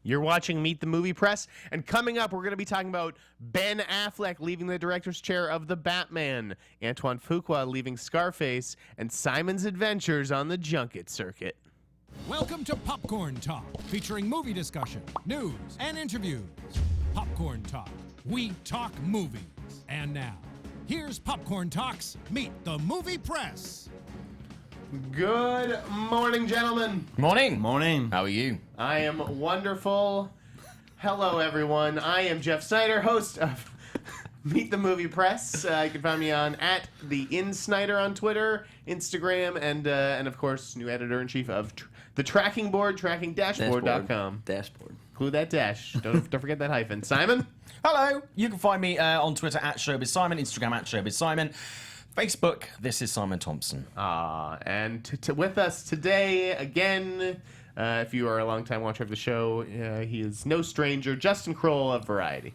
You're watching Meet the Movie Press, and coming up, we're going to be talking about Ben Affleck leaving the director's chair of The Batman, Antoine Fuqua leaving Scarface, and Simon's adventures on the junket circuit. Welcome to Popcorn Talk, featuring movie discussion, news, and interviews. Popcorn Talk. We talk movies. And now, here's Popcorn Talk's Meet the Movie Press. Good morning, gentlemen. Morning. Morning. How are you? I am wonderful. Hello, everyone. I am Jeff Sneider, host of Meet the Movie Press. You can find me on @TheInSneider on Twitter, Instagram, and of course, new editor-in-chief of the Tracking Board, tracking-board.com. Dashboard. Include that dash. Don't forget that hyphen. Simon? Hello. You can find me on Twitter @ShowbizSimon, Instagram @ShowbizSimon, Facebook, this is Simon Thompson. And with us today, again, if you are a longtime watcher of the show, he is no stranger, Justin Kroll of Variety.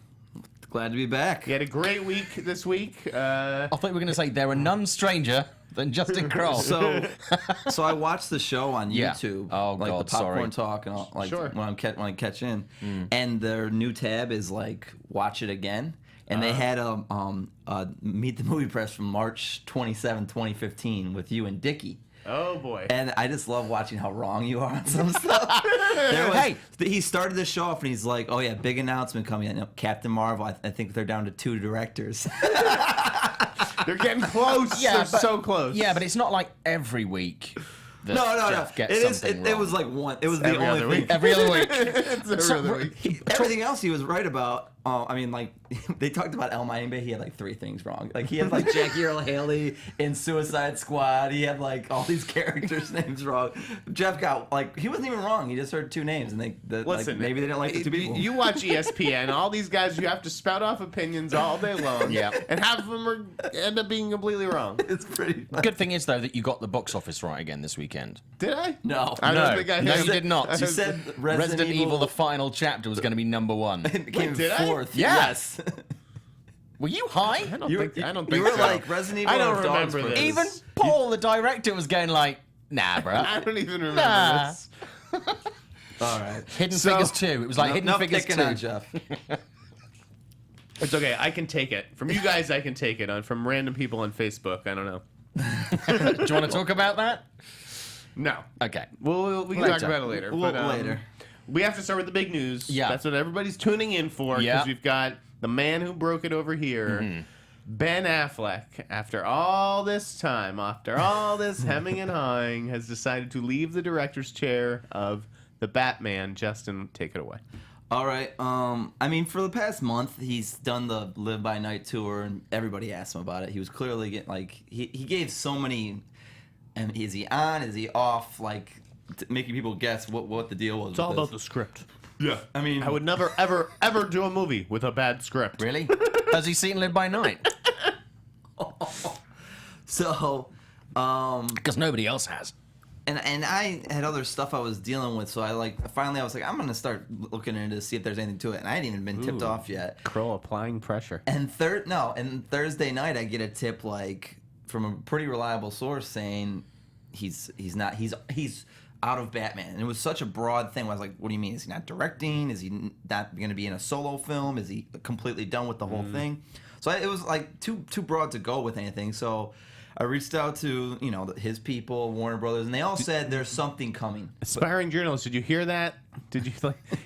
Glad to be back. He had a great week this week. I thought you were going to say there are none stranger than Justin Kroll. So I watched the show on Yeah. YouTube, Oh, like God, the Popcorn sorry. Talk, and all, like Sure. when I catch in, and their new tab is like Watch It Again, and they had a Meet the Movie Press from March 27, 2015 with you and Dickie. Oh, boy. And I just love watching how wrong you are on some stuff. He started the show off and he's like, "Oh yeah, big announcement coming in. Captain Marvel. I think they're down to 2 directors." They're getting close. They're so close. Yeah, but it's not like every week that No. Jeff gets something It wrong. was like one. It was the Every only other thing. week. Every other week. It's every other week. Everything else he was right about. I mean, like they talked about El Mayimbe. He had like 3 things wrong. Like he had like Jackie Earle Haley in Suicide Squad. He had like all these characters' names wrong. Jeff got like he wasn't even wrong. He just heard 2 names, and Listen, like, maybe they didn't like the 2 people. You watch ESPN, all these guys, you have to spout off opinions all day long. Yeah. And half of them end up being completely wrong. It's pretty. Good thing is, though, that you got the box office right again this weekend. Did I? No. I No. don't think I No, did. you did not. You said Resident Evil, the final chapter, was going to be number 1. It came did I? 4th. Yes. Were you high? I don't think You were so. like Resident Evil. I don't or Dog's remember Purpose. this. Even Paul, the director, was going like, nah, bro. I don't even remember Nah. this. All right. Hidden So- Figures 2. It was like Hidden Enough Figures picking 2. on Jeff. It's okay. I can take it. From you guys, I can take it. From random people on Facebook, I don't know. Do you want to talk about that? No. Okay. We can Later. talk about it later. Later. We have to start with the big news. Yeah. That's what everybody's tuning in for, because Yeah. we've got the man who broke it over here, Ben Affleck, after all this time, after all this hemming and hawing, has decided to leave the director's chair of The Batman. Justin, take it away. All right. I mean, for the past month, he's done the Live by Night tour, and everybody asked him about it. He was clearly getting like he gave so many. And is he on? Is he off? Like making people guess what the deal was. It's all about the script. Yeah. I mean, I would never, ever do a movie with a bad script. Really? Has he seen Live by Night? so. Because nobody else has. And I had other stuff I was dealing with, so I was like, I'm gonna start looking into it to see if there's anything to it, and I hadn't even been tipped off yet. Kroll applying pressure. And Thursday night I get a tip like from a pretty reliable source saying he's out of Batman. And it was such a broad thing. I was like, what do you mean? Is he not directing? Is he not going to be in a solo film? Is he completely done with the whole thing? So it was like too broad to go with anything. So I reached out to his people, Warner Brothers, and they all said there's something coming. Aspiring journalist, did you hear that? Did you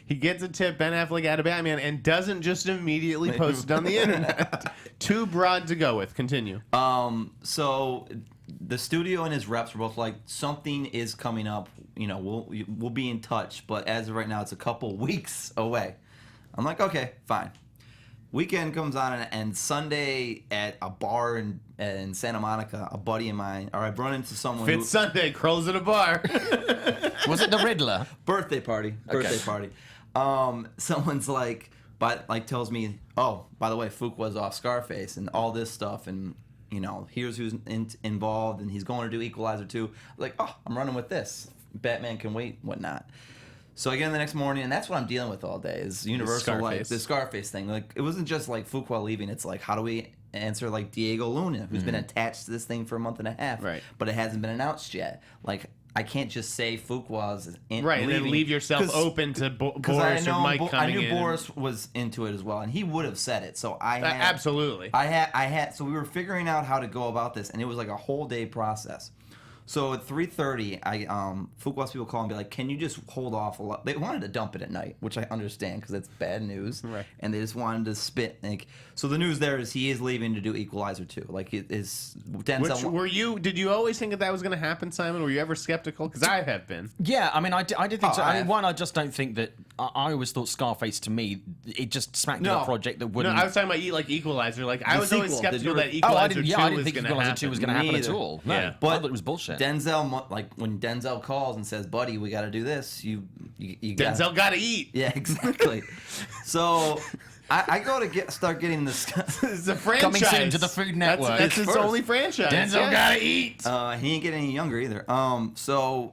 he gets a tip, Ben Affleck out of Batman, and doesn't just immediately post it on the internet. Too broad to go with. Continue. So the studio and his reps were both like, something is coming up. We'll be in touch, but as of right now, it's a couple weeks away. I'm like, okay, fine. Weekend comes on, and Sunday at a bar in Santa Monica, a buddy of mine, or I've run into someone. Fifth Sunday, Kroll's at a bar. Was it the Riddler? Birthday party. Someone's like, tells me, oh, by the way, Fuqua's off Scarface and all this stuff, and here's who's involved, and he's going to do Equalizer 2. Like, oh, I'm running with this. Batman can wait, whatnot. So I get in the next morning, and that's what I'm dealing with all day is Universal, like the Scarface thing. Like, it wasn't just like Fuqua leaving. It's like, how do we answer like Diego Luna, who's been attached to this thing for a month and a half, right? But it hasn't been announced yet. Like, I can't just say Fuqua's in, Right, and then leaving, leave yourself open to Boris or Mike coming I knew in. Boris was into it as well, and he would have said it. So I had, absolutely. I had. So we were figuring out how to go about this, and it was like a whole day process. So at 3:30, Fuqua's people call and be like, "Can you just hold off a lot?" They wanted to dump it at night, which I understand because it's bad news, right? And they just wanted to spit. Like, so the news there is he is leaving to do Equalizer 2. Like, it is Denzel. Did you always think that was going to happen, Simon? Were you ever skeptical? Because I have been. Yeah, I mean, I did think so. I mean, one, I just don't think that. I always thought Scarface, to me, it just smacked of a project that wouldn't. No, I was talking about Equalizer. Like, I was always skeptical that I Equalizer 2 didn't was think going to Equalizer happen. 2 was going to happen at all. No, Yeah. but I thought it was bullshit. Denzel, like when Denzel calls and says, "Buddy, we got to do this," you Denzel got to eat. Yeah, exactly. So I go to start getting this. It's a franchise. Coming soon to the Food Network. That's his only franchise. Denzel gotta eat. He ain't getting any younger either. So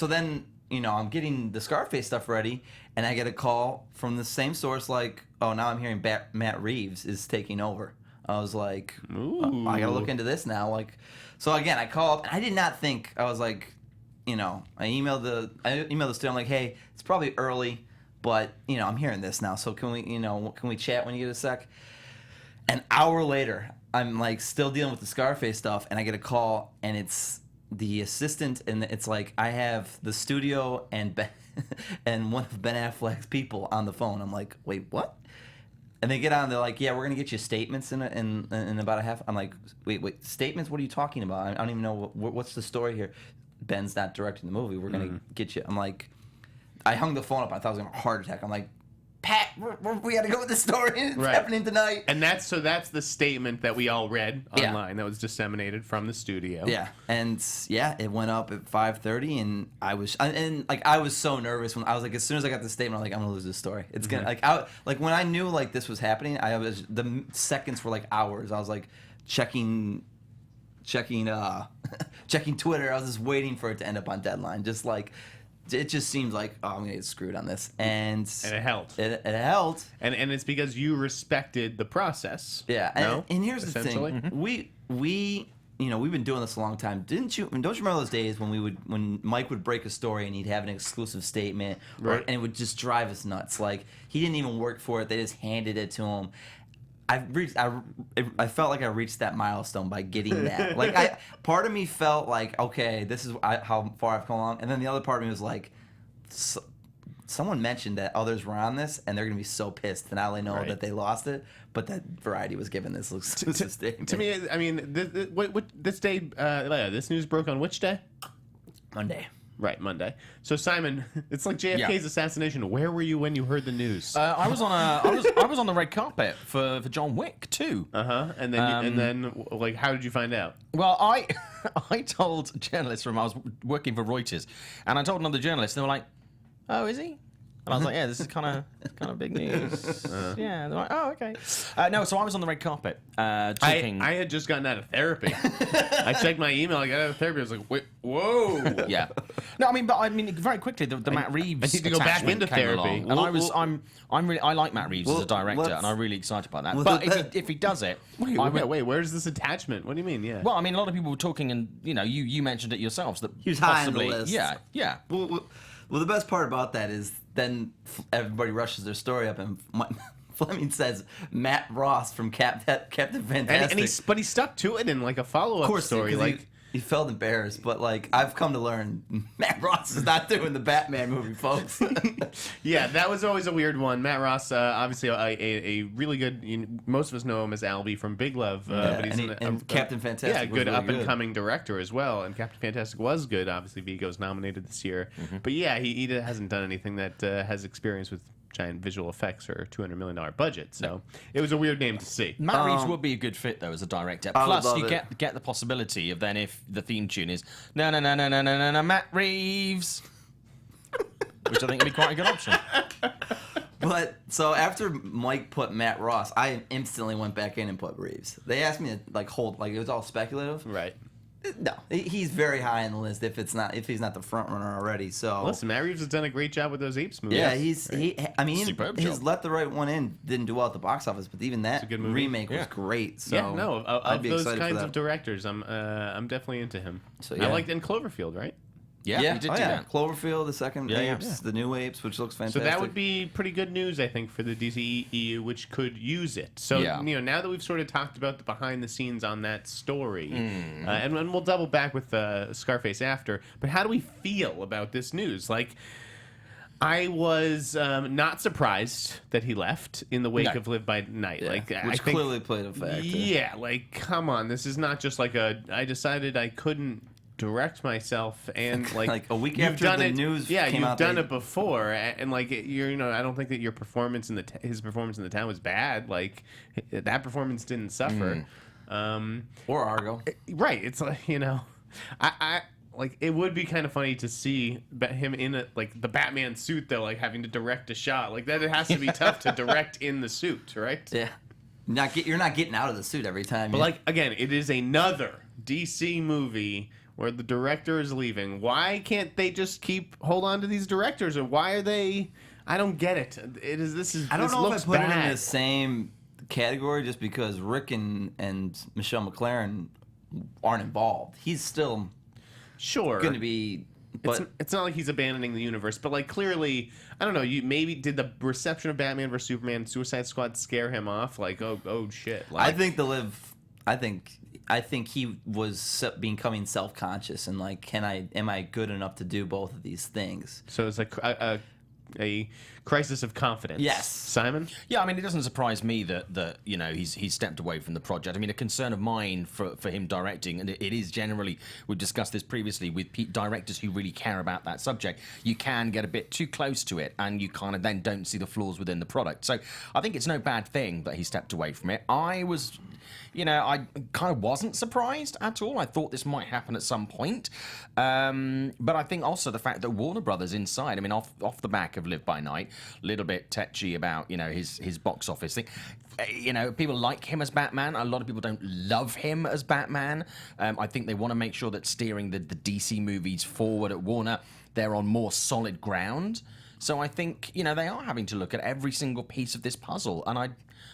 then I'm getting the Scarface stuff ready, and I get a call from the same source like, "Oh, now I'm hearing Matt Reeves is taking over." I was like, I gotta look into this now. Like, so again, I called, and I did not think. I was like, I emailed the studio. I'm like, "Hey, it's probably early, but I'm hearing this now. So can we chat when you get a sec?" An hour later, I'm like still dealing with the Scarface stuff, and I get a call, and it's the assistant, and it's like I have the studio and and one of Ben Affleck's people on the phone. I'm like, "Wait, what?" And they get on, they're like, "Yeah, we're gonna get you statements in about a half." I'm like, "Wait, statements? What are you talking about? I don't even know what's the story here." Ben's not directing the movie. We're gonna get you. I'm like, I hung the phone up. I thought I was gonna have a heart attack. I'm like, "Pat, we got to go with the story. It's happening tonight." And that's the statement that we all read online that was disseminated from the studio. Yeah, and it went up at 5:30, and I was so nervous when I was like, as soon as I got the statement, I'm like, I'm gonna lose this story. It's gonna when I knew like this was happening, the seconds were like hours. I was like checking Twitter. I was just waiting for it to end up on deadline. Just like. It just seemed like, I'm gonna get screwed on this, and it helped. It helped, and it's because you respected the process. Yeah, and here's the thing: we've been doing this a long time. Don't you remember those days when Mike would break a story and he'd have an exclusive statement, and it would just drive us nuts. Like he didn't even work for it; they just handed it to him. I felt like I reached that milestone by getting that. Like, part of me felt like, okay, this is how far I've come along, and then the other part of me was like, someone mentioned that others were on this, and they're gonna be so pissed. And now they know that they lost it, but that Variety was given this exclusive statement. To me, I mean, this day, this news broke on which day? Monday. Right, Monday. So Simon, it's like JFK's assassination. Where were you when you heard the news? I was on the red carpet for John Wick too. And then like, how did you find out? Well, I told journalists I was working for Reuters, and I told another journalist. They were like, "Oh, is he?" And I was like, "Yeah, this is kind of big news." Yeah, they're like, "Oh, okay." No, so I was on the red carpet talking. I had just gotten out of therapy. I checked my email. I got out of therapy. I was like, "Wait, whoa." Yeah. No, I mean, very quickly, the Matt Reeves. I need to go back into therapy. Along, and I like Matt Reeves as a director, and I'm really excited about that. But if he does it, wait, where's this attachment? What do you mean? Yeah. Well, I mean, a lot of people were talking, and you mentioned it yourselves that he was possibly, high on the list. Yeah. Well, the best part about that is then everybody rushes their story up, and Fleming says Matt Ross from Captain Fantastic. But he stuck to it in like a follow-up story. Like he felt embarrassed, but like I've come to learn, Matt Ross is not doing the Batman movie, folks. Yeah, that was always a weird one. Matt Ross, obviously a really good. Most of us know him as Albie from Big Love, but he's Captain Fantastic. Yeah, good really up and coming director as well. And Captain Fantastic was good. Obviously, Vigo's nominated this year, but yeah, he hasn't done anything that has experience with giant visual effects or $200 million budget. So it was a weird name to see. Matt Reeves would be a good fit though as a director. Plus, you get the possibility of then if the theme tune is no Matt Reeves, which I think would be quite a good option. But so after Mike put Matt Ross, I instantly went back in and put Reeves. They asked me to hold it was all speculative. Right. No, he's very high on the list if he's not the front runner already. So listen, Matt Reeves has done a great job with those Apes movies. Yeah, his Let the Right One In didn't do well at the box office, but even that remake was great. So of those kinds of directors, I'm definitely into him. So I liked in Cloverfield, right? Yeah, he did oh, do yeah. that. Cloverfield, the second Yeah, yeah. apes, the new apes, which looks So fantastic. that would be pretty good news, I think, for the DCEU, which could use it. So, Yeah. now that we've sort of talked about the behind the scenes on that story, and we'll double back with Scarface after, but how do we feel about this news? Like, I was not surprised that he left in the wake No. of Live by Night. Yeah, Like, I which think, clearly played a factor. yeah, like, come on. This is not just like I decided I couldn't direct myself and Like, a week you've after done the it, news yeah, came you've out, done they- it before, and like you're I don't think that your performance in his performance in the town was bad. Like that performance didn't suffer. Or Argo. Right, it's like I like it would be kind of funny to see him in the Batman suit though, like having to direct a shot like that. It has to be tough to direct in the suit, right? Yeah. You're not getting out of the suit every time. But like again, it is another DC movie where the director is leaving. Why can't they just hold on to these directors, or why are they? I don't get it. I don't know if I looks put it in bad. the same category just because Rick and Michelle McLaren aren't involved. He's still Sure, going to be. But it's not like he's abandoning the universe, but like clearly, I don't know. You maybe did the reception of Batman vs Superman, Suicide Squad scare him off? Like oh shit. Like, I think he was becoming self-conscious and like, am I good enough to do both of these things? so. It's like a crisis of confidence. Yes. Simon. Yeah, I mean, it doesn't surprise me that he's stepped away from the project. I mean, a concern of mine for him directing, and it is generally, we've discussed this previously, with directors who really care about that subject, you can get a bit too close to it, and you kind of then don't see the flaws within the product. So I think it's no bad thing that he stepped away from it. I kind of wasn't surprised at all. I thought this might happen at some point. But I think also the fact that Warner Brothers inside, I mean, off the back of Live by Night, a little bit tetchy about, his box office thing. People like him as Batman. A lot of people don't love him as Batman. I think they want to make sure that steering the DC movies forward at Warner, they're on more solid ground. So I think, they are having to look at every single piece of this puzzle. And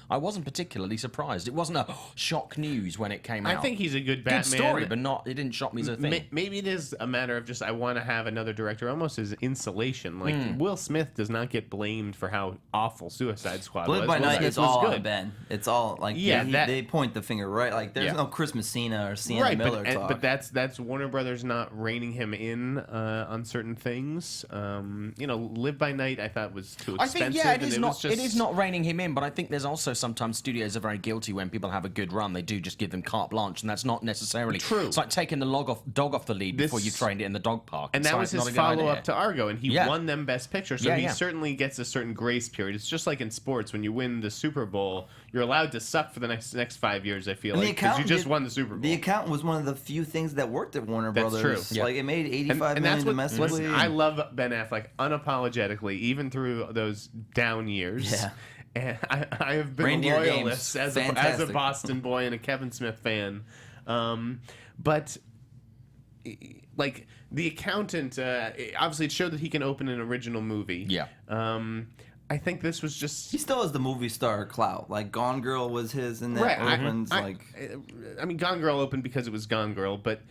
I wasn't particularly surprised. It wasn't a shock news when it came out. I think he's a good Batman. Good story, but it didn't shock me as a thing. Maybe it is a matter of just I want to have another director, almost as insulation. Like Will Smith does not get blamed for how awful Suicide Squad was. Live by Will Night Smith is was all good. on Ben. It's all like they point the finger right. Like there's Yeah. no Chris Messina or Sienna Right, Miller talk. but that's Warner Brothers not reining him in on certain things. Live by Night I thought was too I expensive. think it is and not. was just, It is not reining him in, but I think there's also sometimes studios are very guilty when people have a good run. They do just give them carte blanche, and that's not necessarily True. It's like taking the dog off the lead before you trained it in the dog park. And It's that like was his not a good follow idea. up to Argo, and he Yeah. won them Best Picture. So Yeah, he yeah. certainly gets a certain grace period. It's just like in sports when you win the Super Bowl, you're allowed to suck for the next 5 years. I feel And the like because you accountant just did- won the Super Bowl. The Accountant was one of the few things that worked at Warner That's Brothers. true. Yeah. Like it made $85 million that's what, domestically. listen, I love Ben Affleck unapologetically, even through those down years. Yeah. And I have been Reindeer a loyalist Games, as a fantastic. Boston boy and a Kevin Smith fan. But like The Accountant, obviously it showed that he can open an original movie. Yeah. I think this was just He still has the movie star clout. Like Gone Girl was his, and that right. opens I mean, Gone Girl opened because it was Gone Girl, but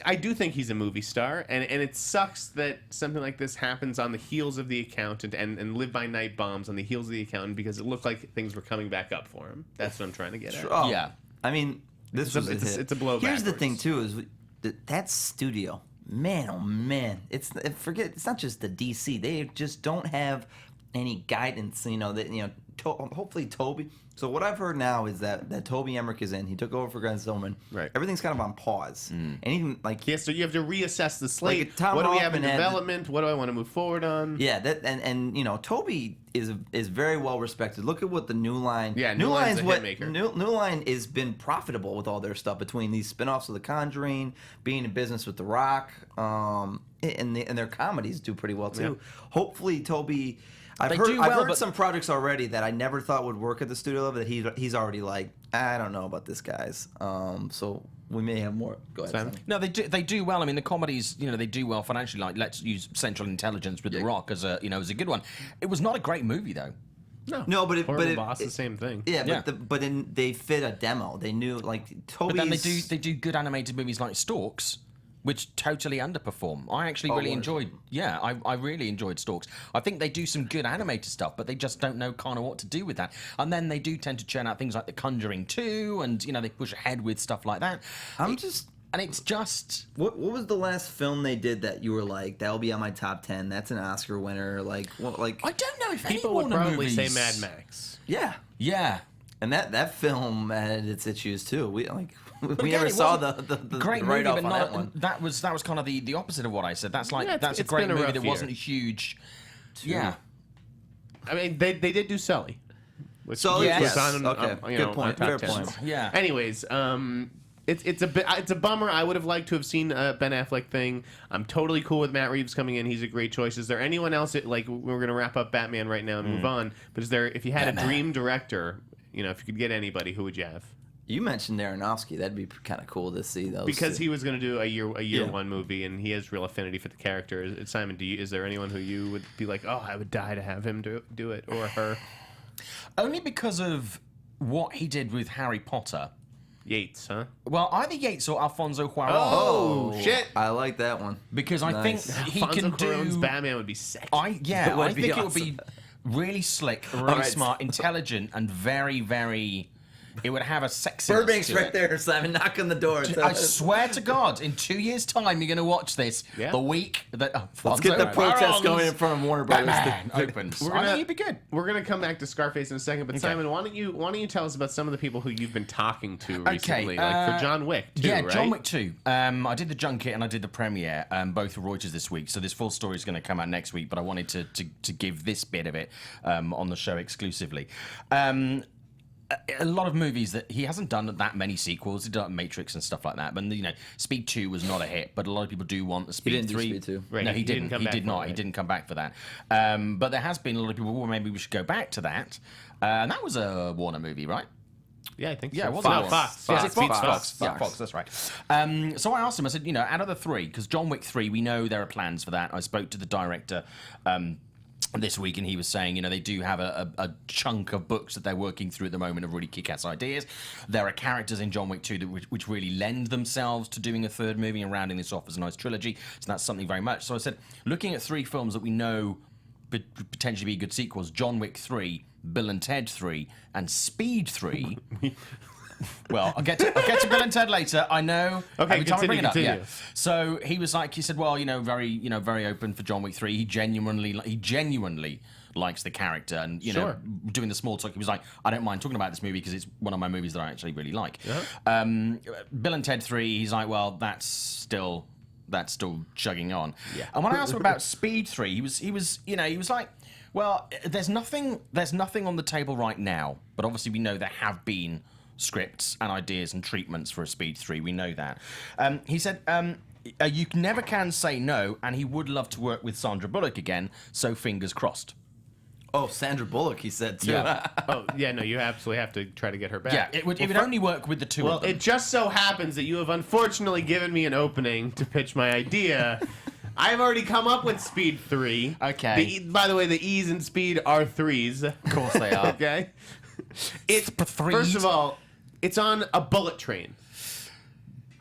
I do think he's a movie star, and it sucks that something like this happens on the heels of The Accountant and Live by Night bombs on the heels of The Accountant because it looked like things were coming back up for him. That's what I'm trying to get at. Oh, Yeah. I mean, this was a hit. it's a blow Here's the backwards. thing too: is that studio, man, oh man, it's not just the DC. They just don't have any guidance. Hopefully Toby. So what I've heard now is that Toby Emmerich is in. He took over for Grant Stillman. Right. Everything's kind of on pause, and even like Yeah, so you have to reassess the slate. Like, Tom what do we have in Hoffman had- development? What do I want to move forward on? yeah, that and Toby is very well respected. Look at what the New Line. Yeah, New Line's a hitmaker. New Line has been profitable with all their stuff between these spin-offs of The Conjuring, being in business with The Rock, and their comedies do pretty well too. Hopefully, Toby. I've They heard do well, but- some projects already that I never thought would work at the studio level that he's already like, I don't know about this, guys. So we may have more. Go ahead. Simon? Simon. No, they do well. I mean, the comedies, they do well financially. Like, let's use Central Intelligence with The Rock as a good one. It was not a great movie though. No, but Horrible Boss, the same thing. Yeah, Yeah. but they fit a demo. They knew like Toby's. But then they do good animated movies like Storks. which totally underperform. I actually really enjoyed. Yeah, I really enjoyed Storks. I think they do some good animated stuff, but they just don't know kind of what to do with that. And then they do tend to churn out things like The Conjuring 2, and they push ahead with stuff like that. And it's just... What was the last film they did that you were like, that'll be on my top 10, that's an Oscar winner, like... I don't know if People would probably say Mad Max. Yeah. Yeah. And that film had its issues too. We Again, never it saw wasn't the great movie, write-off but on not, that one. that was kind of the opposite of what I said. That's like Yeah, that's a it's great been a movie rough that year. wasn't a huge... Yeah. I mean, they did do Sully. Which Sully, was yes. on, Okay. Good point. on Fair top 10. point. Yeah. Anyways, it's a bummer. I would have liked to have seen a Ben Affleck thing. I'm totally cool with Matt Reeves coming in. He's a great choice. Is there anyone else that, like, we're gonna wrap up Batman right now and move on? But if you had a dream director, if you could get anybody, who would you have? You mentioned Aronofsky. That'd be kind of cool to see those. Because he was going to do a year one movie, and he has real affinity for the character. Simon, is there anyone who you would be like, oh, I would die to have him do it, or her? Only because of what he did with Harry Potter. Yates, huh? Well, either Yates or Alfonso Cuarón. Oh, shit! I like that one. Because I Nice. think he Alfonso can Cuarón's do... Batman would be sick. I It would think be it would be really slick, really right. smart, intelligent, and very, very... It would have a sexiness Burbank's to right it. there, Simon. Knock on the door. I swear to God, in 2 years' time, you're going to watch this. Yeah. The week that Let's get the protest going in front of Warner Brothers. Batman opens. I think you'd be good. We're gonna come back to Scarface in a second, but Simon, why don't you tell us about some of the people who you've been talking to recently, like for John Wick too, Yeah, right? John Wick 2. I did the junket and I did the premiere, both for Reuters this week. So this full story is going to come out next week, but I wanted to give this bit of it on the show exclusively. A lot of movies that he hasn't done that many sequels. He done Matrix and stuff like that. But Speed 2 was not a hit. But a lot of people do want the Speed didn't do 3. Speed 2. Right, No, he he didn't didn't. come He back did for not. it. He didn't come back for that. But there has been a lot of people. Well, maybe we should go back to that. And that was a Warner movie, right? Yeah, I think Yeah, so. it was No, Warner. Fox. Was Fox. it Fox? Fox. Yeah, Fox, that's right. So I asked him, I said, out of the three, because John Wick 3, we know there are plans for that. I spoke to the director this week, and he was saying, they do have a chunk of books that they're working through at the moment of really kick-ass ideas. There are characters in John Wick 2 which really lend themselves to doing a third movie and rounding this off as a nice trilogy. So that's something very much. So I said, looking at three films that we know could potentially be good sequels, John Wick 3, Bill and Ted 3, and Speed 3... Well, I'll get to Bill and Ted later. I know. Okay, every time I bring it up, continue. yeah. So he said, well, very open for John Wick 3. He genuinely likes the character, and Sure. doing the small talk, he was like, I don't mind talking about this movie because it's one of my movies that I actually really like. Bill and Ted 3, he's like, well, that's still chugging on. Yeah. And when I asked him about Speed 3, he was like, well, there's nothing on the table right now, but obviously we know there have been scripts and ideas and treatments for a Speed 3. We know that. He said, you never can say no, and he would love to work with Sandra Bullock again, so fingers crossed. Oh, Sandra Bullock, he said, too. Yeah. Oh, yeah, no, you absolutely have to try to get her back. Yeah, it would only work with the two Well, of them. it just so happens that you have unfortunately given me an opening to pitch my idea. I've already come up with Speed 3. Okay. By the way, the E's in Speed are 3s. Of course they are. Okay? It's Threes. First of all, it's on a bullet train.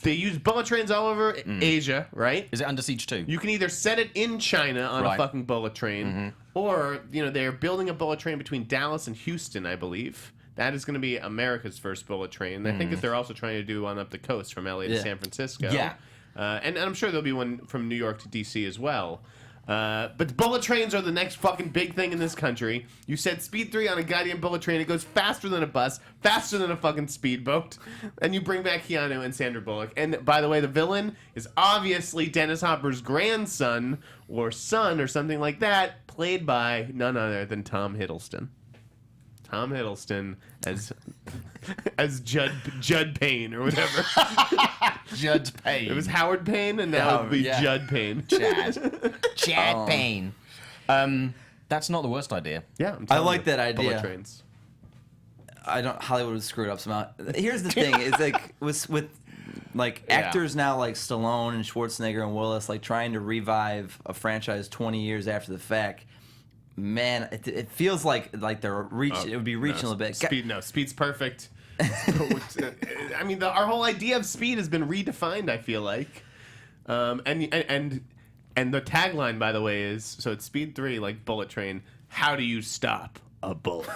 They use bullet trains all over Asia, right? Is it Under Siege 2? You can either set it in China on a Right. fucking bullet train, or they're building a bullet train between Dallas and Houston, I believe. That is going to be America's first bullet train. I think that they're also trying to do one up the coast from LA to Yeah. San Francisco. Yeah. And I'm sure there'll be one from New York to DC as well. But bullet trains are the next fucking big thing in this country. You said Speed 3 on a goddamn bullet train. It goes faster than a bus, faster than a fucking speedboat. And you bring back Keanu and Sandra Bullock. And by the way, the villain is obviously Dennis Hopper's grandson or son or something like that, played by none other than Tom Hiddleston. Tom Hiddleston as Judd Payne or whatever. Judd Payne. It was Howard Payne, and now it would be yeah. Judd Payne. Chad Payne. That's not the worst idea. Yeah, I'm I telling like you, that idea. Bullet trains. Hollywood would screw it up somehow. Here's the thing: is like with actors now like Stallone and Schwarzenegger and Willis like trying to revive a franchise 20 years after the fact. Man, it feels like they're it would be reaching a bit. Speed's perfect. I mean, our whole idea of Speed has been redefined, I feel like. And the tagline, by the way, is so it's Speed 3, like Bullet Train. How do you stop a bullet?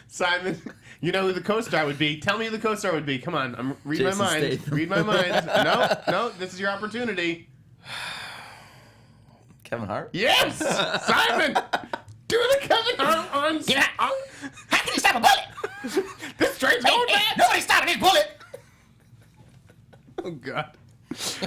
Simon, you know who the co-star would be. Tell me who the co-star would be. Come on, read Jason my mind. Statham. Read my mind. No, this is your opportunity. Kevin Hart? Yes, Simon, do the Kevin Hart on. Yeah. How can you stop a bullet? This train's going bad. Nobody's stopping this bullet. Oh God.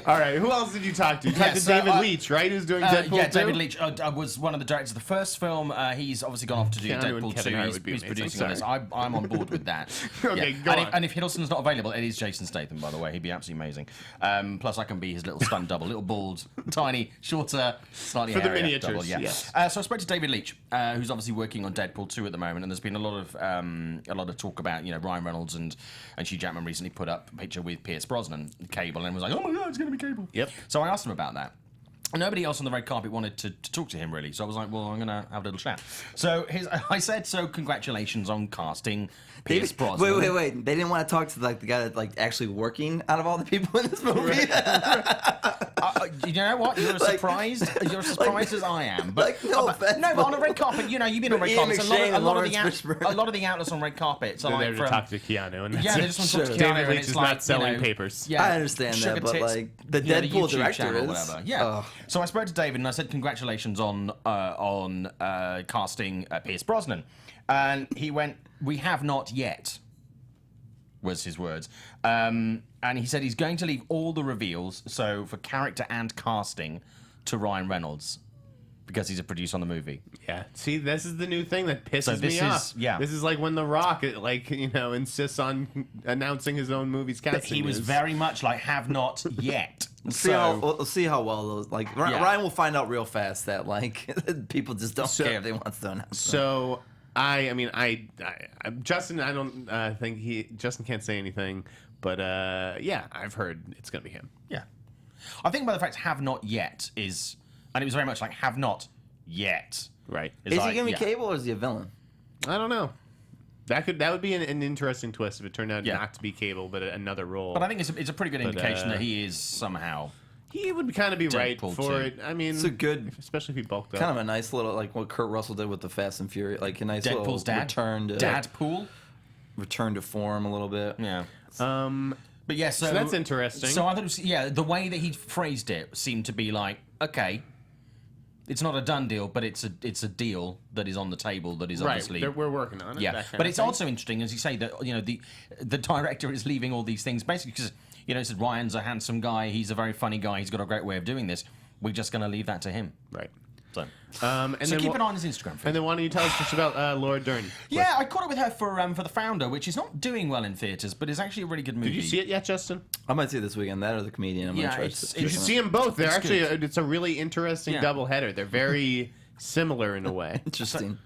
All right, who else did you talk to? You talked to so, David Leitch, right? Who's doing Deadpool 2? Yeah, David Leitch was one of the directors of the first film. He's obviously gone off to do Keanu and Deadpool Kevin 2. Hart He's would be amazing. producing on this. I'm on board with that. Okay, go on. And if Hiddleston's not available, it is Jason Statham, by the way. He'd be absolutely amazing. Plus, I can be his little stunt double. Little bald, tiny, shorter, slightly For the hairier miniatures, double, yeah. yes. So I spoke to David Leitch, who's obviously working on Deadpool 2 at the moment, and there's been a lot of talk about, Ryan Reynolds and Hugh Jackman recently put up a picture with Pierce Brosnan, Cable, and was like, oh my God, it's going to be Cable. Yep. So I asked him about that. Nobody else on the red carpet wanted to talk to him, really. So I was like, well, I'm going to have a little chat. So I said, so congratulations on casting Pierce Brosnan. Wait. They didn't want to talk to the guy that's actually working out of all the people in this movie. You know what? You're as surprised. You're as surprised as I am. But no offense, but on a red carpet, you've been on red Ian carpets. McShane and A lot of Lawrence the outlets on red carpets are They're like there to talk to Keanu, and that's yeah, it. they just want to talk to David Keanu, and Leitch it's is like, not selling papers. Yeah, I understand that, sugar but tits, like the the Deadpool YouTube director channel or is. whatever. Yeah. Ugh. So I spoke to David and I said congratulations on casting Pierce Brosnan, and he went, "We have not yet," was his words. And he said he's going to leave all the reveals, so for character and casting, to Ryan Reynolds, because he's a producer on the movie. Yeah. See, this is the new thing that pisses So this me is- off. yeah. This is like when The Rock, insists on announcing his own movie's casting. But he was news. very much like, have not yet. We'll see how well those Yeah. Ryan will find out real fast that people just don't So- care if they want to announce. So Justin, I don't think Justin can't say anything, but yeah, I've heard it's gonna be him. Yeah. I think by the fact have not yet is, and it was very much like have not yet. Right. Is like, he gonna be yeah. Cable or is he a villain? I don't know. That would be an interesting twist if it turned out Yeah. not to be Cable, but another role. But I think it's a pretty good indication that he is somehow. He would kind of be right Deadpool for 2. it. I mean, It's a good, especially if he bulked up. kind of a nice little like what Kurt Russell did with the Fast and Furious, like a nice little Deadpool's dad. return to form a little bit. Yeah. But yeah, so that's interesting. So I thought it was, the way that he phrased it seemed to be like, okay, it's not a done deal, but it's a deal that is on the table that is right. obviously We're working on it. yeah. that kind But of it's thing. also interesting, as you say, that the director is leaving all these things basically because he said Ryan's a handsome guy, he's a very funny guy, he's got a great way of doing this. We're just going to leave that to him. right. So, And so then keep an eye on his Instagram feed. And then why don't you tell us just about Laura Dern? Yeah, I caught up with her for The Founder, which is not doing well in theaters, but is actually a really good movie. Did you see it yet, Justin? I might see it this weekend. That or the comedian. I'm gonna Yeah, try it's- to You should see them both. They're It's actually good. it's a really interesting Yeah. double header. They're very similar in a way. Interesting.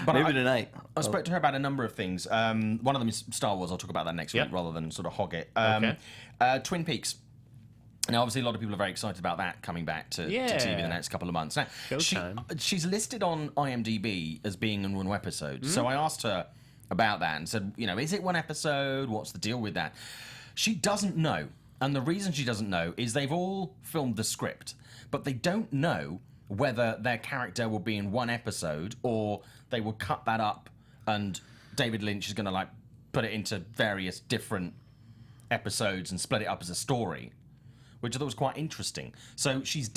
But Maybe tonight. I spoke to her about a number of things. One of them is Star Wars. I'll talk about that next Yep. week rather than sort of hog it. Okay. Twin Peaks. Now, obviously, a lot of people are very excited about that coming back to TV in the next couple of months. Now, Showtime. she's listed on IMDb as being in one episode. So I asked her about that and said, is it one episode? What's the deal with that? She doesn't know. And the reason she doesn't know is they've all filmed the script, but they don't know whether their character will be in one episode or they will cut that up and David Lynch is going to put it into various different episodes and split it up as a story, which I thought was quite interesting. So she's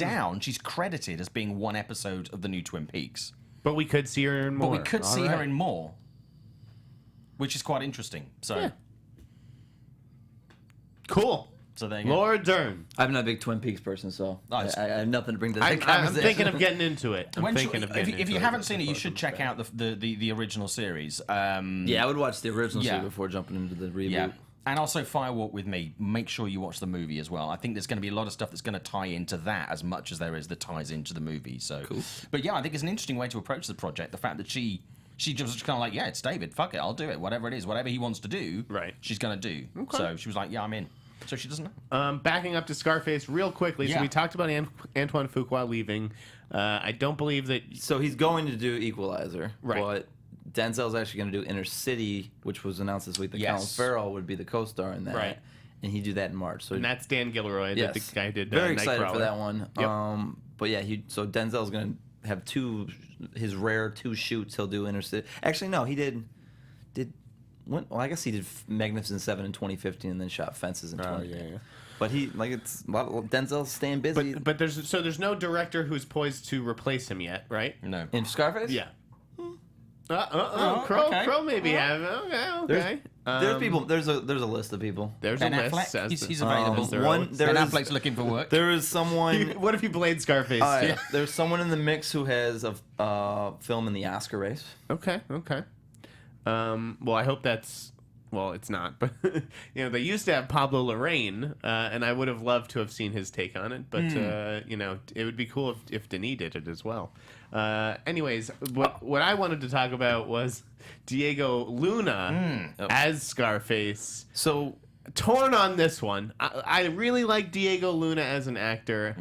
credited as being one episode of the new Twin Peaks. But we could see her in more. But we could All see her right. in more, which is quite interesting. So, Yeah. Cool. so there you go. Laura Dern. I'm not a big Twin Peaks person, so Nice. I have nothing to bring to the I'm conversation. thinking of getting into it. If you haven't seen it, you should check out the original series. Yeah, I would watch the original Yeah. series before jumping into the reboot. Yeah. And also Firewalk with Me. Make sure you watch the movie as well. I think there's going to be a lot of stuff that's going to tie into that as much as there is that ties into the movie. So, Cool. But yeah, I think it's an interesting way to approach the project. The fact that she just kind of like, yeah, it's David. Fuck it, I'll do it. Whatever it is, whatever he wants to do, Right. she's going to do. Okay. So she was like, yeah, I'm in. So she doesn't know. Backing up to Scarface real quickly. So Yeah. we talked about Antoine Fuqua leaving. I don't believe that. So he's going to do Equalizer, Right. but Denzel's actually going to do Inner City, which was announced this week that Yes. Colin Farrell would be the co-star in that. Right. and he do that in March. So And that's Dan Gilroy, yes, the guy who did very excited for Nightcrawler. that one. Yep. But yeah, so Denzel's gonna have his rare 2 shoots. He'll do Interstellar. Actually, no, he did. Well, I guess he did Magnificent Seven in 2015, and then shot Fences in 2015. yeah. But it's a lot of Denzel's staying busy. But there's no director who's poised to replace him yet, right? No. In Scarface, Yeah. Oh, Kroll, okay. Kroll maybe have. Okay. there's people. There's a list of people. There's Ben a list. Affleck, as he's the- available. as there One- always- there Ben is- Affleck's looking for work. There is someone. What if he played Scarface? Yeah. There's someone in the mix who has a film in the Oscar race. Okay. Well, I hope that's. Well, it's not, but they used to have Pablo Lorraine, and I would have loved to have seen his take on it. But it would be cool if Denis did it as well. Anyways, what I wanted to talk about was Diego Luna as Scarface. So Torn on this one. I really like Diego Luna as an actor.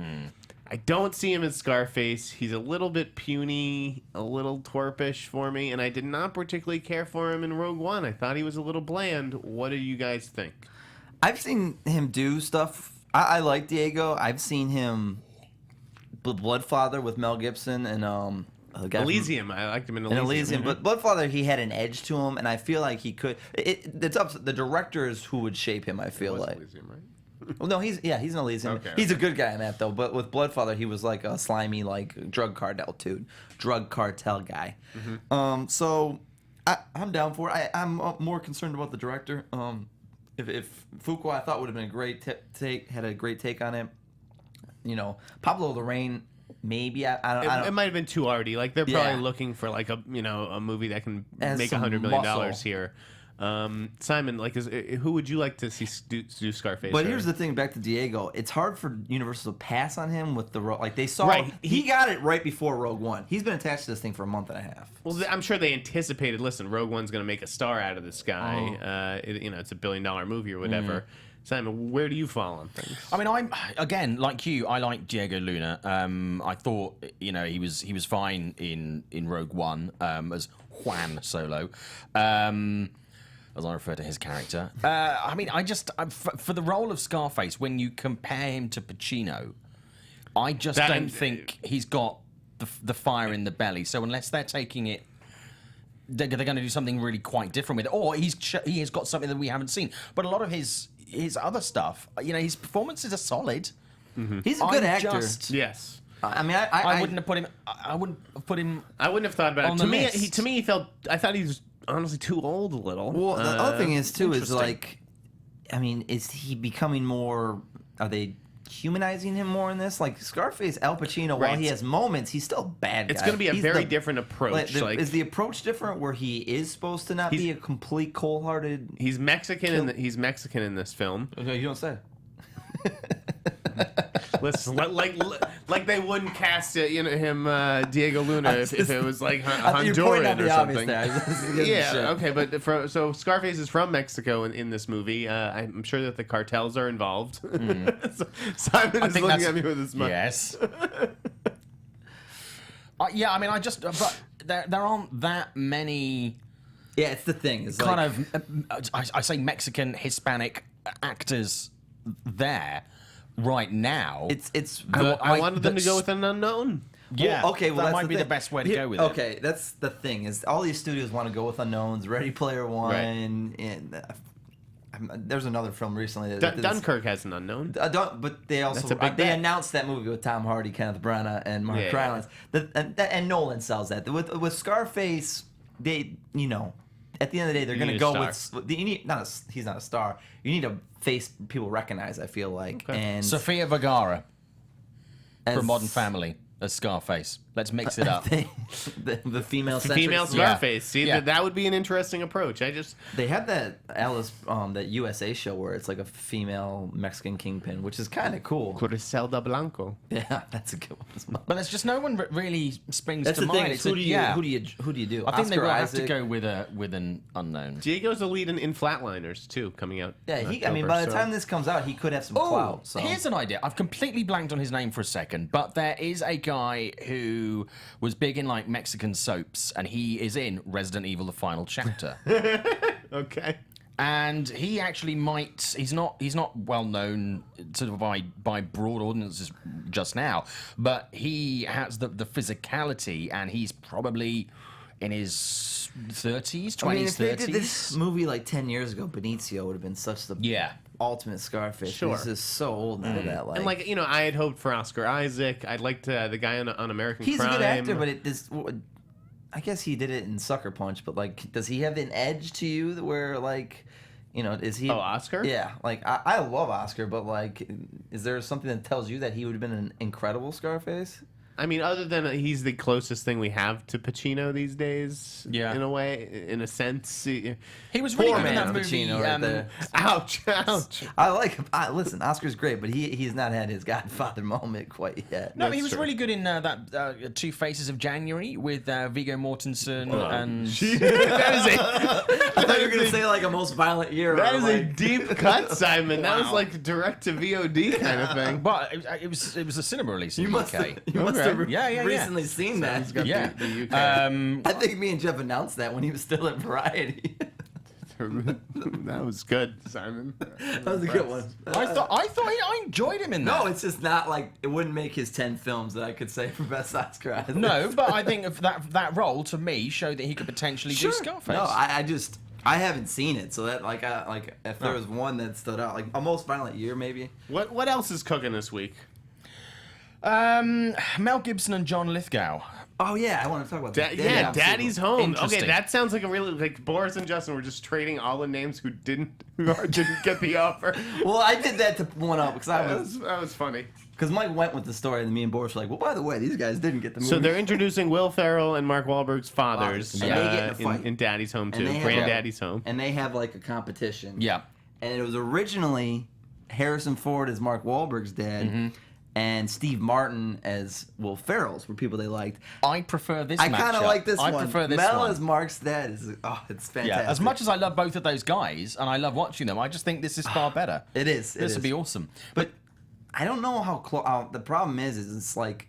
I don't see him as Scarface. He's a little bit puny, a little twerpish for me, and I did not particularly care for him in Rogue One. I thought he was a little bland. What do you guys think? I've seen him do stuff. I like Diego. I've seen him Bloodfather with Mel Gibson and the guy from- Elysium. I liked him in in Elysium. Elysium, but Bloodfather, he had an edge to him, and I feel like he could. It's up to the directors who would shape him. I feel It was like. Elysium, right? Well, no, he's in Elysium. Okay, He's a good guy in that though. But with Bloodfather, he was like a slimy, like drug cartel guy. So I'm down for it. I'm more concerned about the director. If Fuqua, I thought would have been a great had a great take on it. Pablo Lorraine. Maybe I don't. It might have been too arty. Like they're Yeah. probably looking for like a movie that can Has make some $100 million muscle. here. Simon, who would you like to see do Scarface? But or- here's the thing, back to Diego. It's hard for Universal to pass on him with the like they saw. Right. He got it right before Rogue One. He's been attached to this thing for a month and a half. Well, I'm sure they anticipated. Listen, Rogue One's going to make a star out of this guy. Oh. It's $1 billion movie or whatever. Simon, where do you fall on things? I mean, I'm again like you. I like Diego Luna. I thought he was fine in Rogue One as Juan Solo. As I refer to his character. I mean, for the role of Scarface, when you compare him to Pacino, I just don't think he's got the fire in the belly. So unless they're taking it, they're going to do something really quite different with it, or he has got something that we haven't seen. But a lot of his other stuff, his performances are solid. He's a good actor. Yes. I mean, I wouldn't have put him. I wouldn't have put him. I wouldn't have thought about On it. the list. To me, he felt. I thought he was honestly too old a little. Well, the other thing is too is interesting. like, I mean, is he becoming more? Are they humanizing him more in this? Like Scarface, Al Pacino, while Right. he has moments, he's still a bad guy. It's going to be a He's very the- different approach. is the approach different where he is supposed to not be a complete cold-hearted? he's Mexican, he's Mexican in this film. Okay, you don't say. Listen, like they wouldn't cast him Diego Luna if it was like Honduran or something. Yeah, okay, but so Scarface is from Mexico in this movie. I'm sure that the cartels are involved. So Simon is looking at me with his mouth. Yes. Yeah, I mean, but there aren't that many Yeah, it's the thing. It's kind like, of, I say Mexican, Hispanic actors there right now. it's. I wanted them to go with an unknown. Yeah, Well, okay, well, that that's might the be the thing. best way to Here- go with it. Okay, that's the thing is all these studios want to go with unknowns. Ready Player One, and there's another film recently that Dunkirk has an unknown. But they That's also a big they bet. announced that movie with Tom Hardy, Kenneth Branagh, and Mark Yeah. Rylance. And Nolan sells that. With Scarface, they at the end of the day they're You going to need go a with you need he's not a star. You need a face people recognize. I feel like and Sofia Vergara as- from Modern Family as Scarface. Let's mix it up. the female Female Scarface. See, Yeah. that would be an interesting approach. They have that Alice that USA show where it's like a female Mexican kingpin, which is kind of cool. Griselda Blanco. Yeah, that's a good one as well. But there's just no one really springs That's to the mind. thing. It's Who do you do? I think they Oscar will have to Isaac? go with an unknown. Diego's the lead in Flatliners too, coming out. Yeah, in I mean, October, by the so- time this comes out, he could have some Oh, clout. So. here's an idea. I've completely blanked on his name for a second, but there is a guy who was big in like Mexican soaps, and he is in Resident Evil: The Final Chapter. Okay. And he actually might. He's not well known sort of by broad audiences just now, but he has the physicality, and he's probably in his 30s, 20s, I mean, if 30s. they did this movie like 10 years ago, Benicio would have been such the ultimate Scarface. Sure. He's just so old now that And like, you know, I had hoped for Oscar Isaac. I'd liked the guy on American he's Crime. a good actor, but I guess he did it in Sucker Punch, but like, does he have an edge to you that where like, you know, is he? Oh, Oscar? Yeah, like I love Oscar, but like, is there something that tells you that he would have been an incredible Scarface? I mean, other than he's the closest thing we have to Pacino these days, in a way, in a sense. He was really good in man that movie. Pacino right there. Ouch, ouch. I like him. Listen, Oscar's great, but he's not had his Godfather moment quite yet. No, he was really good in that Two Faces of January with Viggo Mortensen and. I thought you were gonna say like a most violent year. That is a like... deep cut, Simon. That was like direct to VOD kind of thing. But it was a cinema release in You the must UK. have Yeah. recently seen that. Yeah. The UK. I think me and Jeff announced that when he was still at Variety. That was good, Simon. That was a good one. I enjoyed him in that. No, it's just not like it wouldn't make his 10 films that I could say for best Oscar. No, but I think of that role to me showed that he could potentially do Scarface. No, I haven't seen it, so that like if there was one that stood out, like a most violent year maybe. What else is cooking this week? Mel Gibson and John Lithgow. Oh yeah, I want to talk about that. Daddy's Home. Okay, Interesting. that sounds like a really like Boris and Justin were just trading all the names who didn't get the offer. Well, I did that to one up because That was funny. because Mike went with the story, and me and Boris were like, well, by the way, these guys didn't get the movie. So they're introducing Will Ferrell and Mark Wahlberg's fathers And they get in a fight. in Daddy's Home too. And they have- Granddaddy's Home. and they have like a competition. Yeah. And it was originally Harrison Ford as Mark Wahlberg's dad, and Steve Martin as Will Ferrell's were people they liked. I prefer this I kind of matchup. like this I one. prefer this Mel one. as Mark's dad is it's fantastic. Yeah, as much as I love both of those guys and I love watching them, I just think this is far better. It is. This would be awesome. But I don't know how the problem is it's like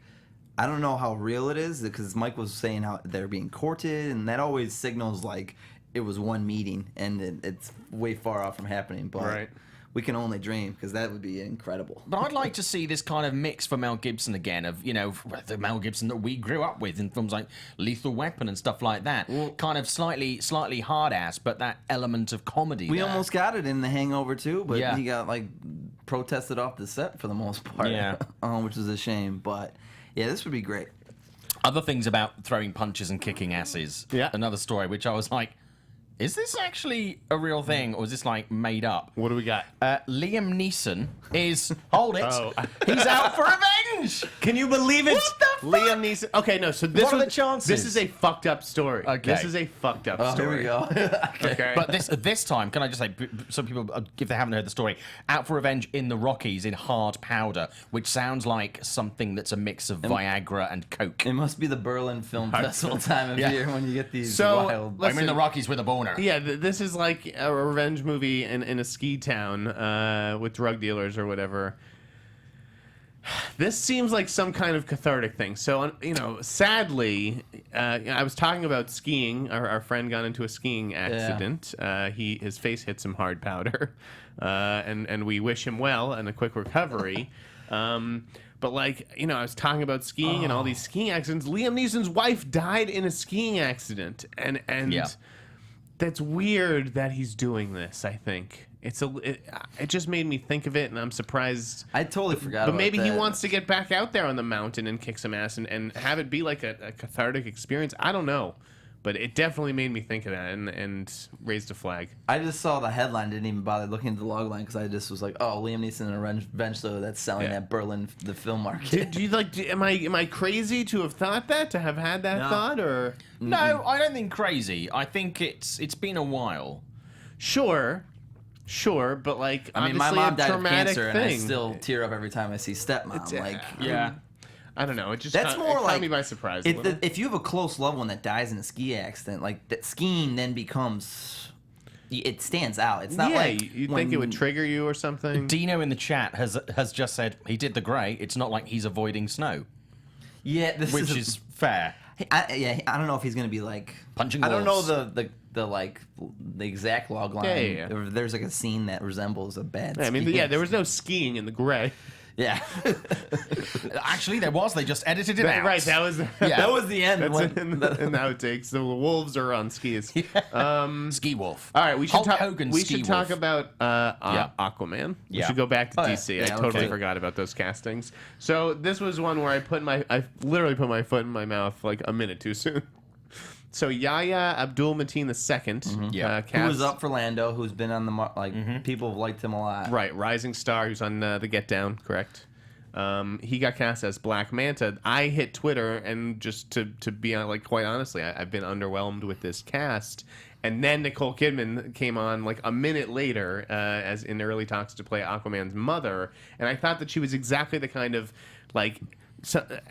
I don't know how real it is because Mike was saying how they're being courted, and that always signals like it was one meeting and it's way far off from happening. But Right. we can only dream because that would be incredible. But I'd like to see this kind of mix for Mel Gibson again of, you know, the Mel Gibson that we grew up with in films like Lethal Weapon and stuff like that. Kind of slightly hard-ass, but that element of comedy We there. almost got it in The Hangover too, but Yeah. he got like protested off the set for the most part, Yeah. which is a shame. But yeah, this would be great. Other things about throwing punches and kicking asses. Yeah. Another story, which I was like, is this actually a real thing, or is this like made up? What do we got? Liam Neeson is hold it. Oh. He's out for revenge. Can you believe it? What the fuck? Liam Neeson. Okay, no. So this What are was- the chances? This is a fucked up story. Okay. This is a fucked up Oh, story. here we go. Okay. But this time, can I just say, some people, if they haven't heard the story, out for revenge in the Rockies in hard powder, which sounds like something that's a mix of Viagra and Coke. It must be the Berlin Film Festival time of Yeah. year when you get these So, wild. let's- I'm in the Rockies with a boner. Yeah, this is like a revenge movie in a ski town with drug dealers or whatever. This seems like some kind of cathartic thing. So, you know, sadly, I was talking about skiing. Our friend got into a skiing accident. His face hit some hard powder, and we wish him well and a quick recovery. But like, you know, I was talking about skiing and all these skiing accidents. Liam Neeson's wife died in a skiing accident, and Yeah. that's weird that he's doing this. I think it just made me think of it, and I'm surprised. I totally forgot. But about maybe he that. wants to get back out there on the mountain and kick some ass and have it be like a cathartic experience. I don't know, but it definitely made me think of that and raised a flag. I just saw the headline, didn't even bother looking at the log line because I just was like, oh, Liam Neeson in a revenge show that's selling Yeah. at Berlin, the film market. Do you like? Am I crazy to have thought that? To have had that No. thought? Or No, I don't think crazy. I think it's been a while. sure, but like I mean, my obviously mom a died of traumatic cancer, and I thing. still tear up every time I see Stepmom. It's, like, Yeah. I don't know. It just that's it more caught like me by surprise. a little. If you have a close loved one that dies in a ski accident, like that skiing then becomes, it stands out. It's not like you think it would trigger you or something. Dino in the chat has just said he did the grey. It's not like he's avoiding snow, Yeah, this which is is fair. I don't know if he's gonna be like Punching I don't know walls. the the exact log line. Yeah. There's like a scene that resembles a bad. I mean, skiing there was no skiing in the gray. Yeah. Actually, there was. They just edited it out. Right, that was That was the end. That's when- in the outtakes. The wolves are on skis. Ski Wolf. All right, we should Hulk talk. Hogan, We Ski should talk Wolf. about Aquaman. We Yeah. should go back to Oh, yeah. DC. Yeah, I totally okay. forgot about those castings. So this was one where I literally put my foot in my mouth like a minute too soon. So Yahya Abdul-Mateen II, Yeah. who was up for Lando? Who's been on the people have liked him a lot. Right, rising star who's on the Get Down, correct? He got cast as Black Manta. I hit Twitter and just to be like quite honestly, I've been underwhelmed with this cast. And then Nicole Kidman came on like a minute later as in early talks to play Aquaman's mother, and I thought that she was exactly the kind of like